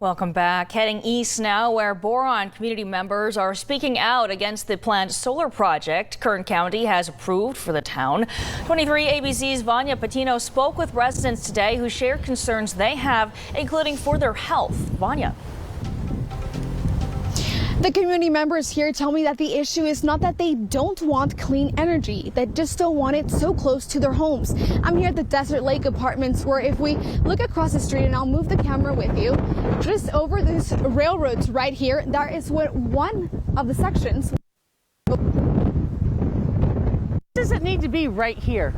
Welcome back. Heading east now, where Boron community members are speaking out against the planned solar project Kern County has approved for the town. 23 ABC's Vanya Patino spoke with residents today who shared concerns they have, including for their health. Vanya. The community members here tell me that the issue is not that they don't want clean energy, they just don't want it so close to their homes. I'm here at the Desert Lake Apartments, where if we look across the street, and I'll move the camera with you, just over these railroads right here, there is one of the sections. Does it need to be right here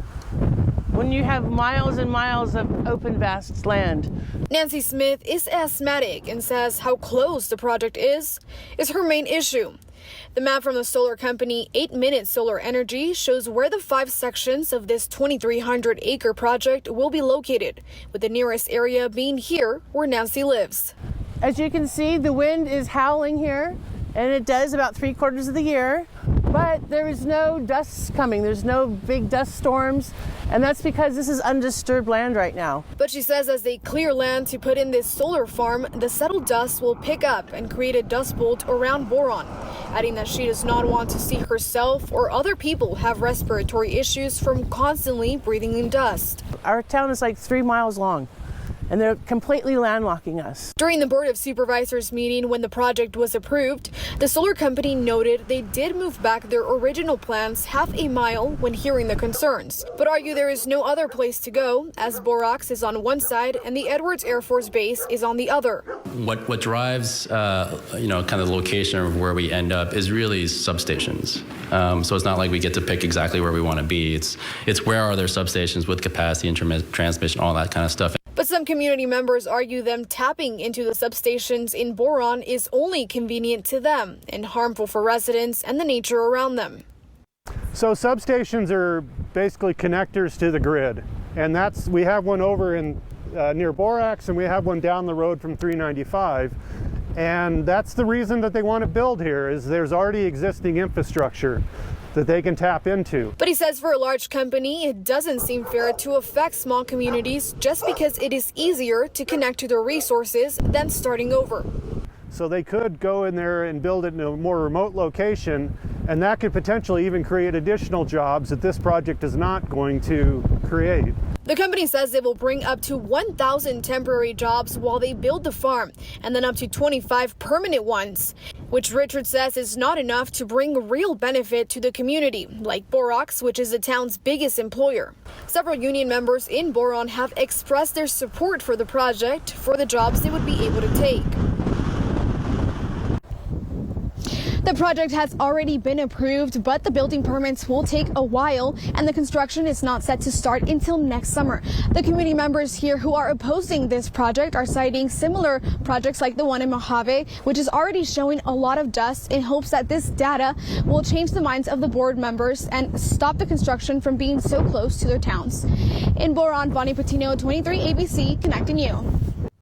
when you have miles and miles of open, vast land? Nancy Smith is asthmatic and says how close the project is her main issue. The map from the solar company 8 Minute Solar Energy shows where the 5 sections of this 2,300-acre project will be located, with the nearest area being here where Nancy lives. As you can see, the wind is howling here, and it does about 3/4 of the year, but there is no dust coming. There's no big dust storms, and that's because this is undisturbed land right now. But she says as they clear land to put in this solar farm, the settled dust will pick up and create a dust bolt around Boron, adding that she does not want to see herself or other people have respiratory issues from constantly breathing in dust. Our town is like 3 miles long, and they're completely landlocking us. During the Board of Supervisors meeting when the project was approved, the solar company noted they did move back their original plans half a mile when hearing the concerns, but argue there is no other place to go, as Borax is on one side and the Edwards Air Force Base is on the other. What drives, kind of the location of where we end up is really substations. So it's not like we get to pick exactly where we want to be. It's where are there substations with capacity and transmission, all that kind of stuff. But some community members argue them tapping into the substations in Boron is only convenient to them and harmful for residents and the nature around them. So substations are basically connectors to the grid, and we have one over in near Borax, and we have one down the road from 395. And that's the reason that they want to build here, is there's already existing infrastructure that they can tap into. But he says for a large company, it doesn't seem fair to affect small communities just because it is easier to connect to their resources than starting over. So they could go in there and build it in a more remote location, and that could potentially even create additional jobs that this project is not going to create. The company says it will bring up to 1,000 temporary jobs while they build the farm, and then up to 25 permanent ones, which Richard says is not enough to bring real benefit to the community, like Borax, which is the town's biggest employer. Several union members in Boron have expressed their support for the project for the jobs they would be able to take. The project has already been approved, but the building permits will take a while, and the construction is not set to start until next summer. The community members here who are opposing this project are citing similar projects like the one in Mojave, which is already showing a lot of dust, in hopes that this data will change the minds of the board members and stop the construction from being so close to their towns. In Boron, Vanya Patino, 23 ABC, connecting you.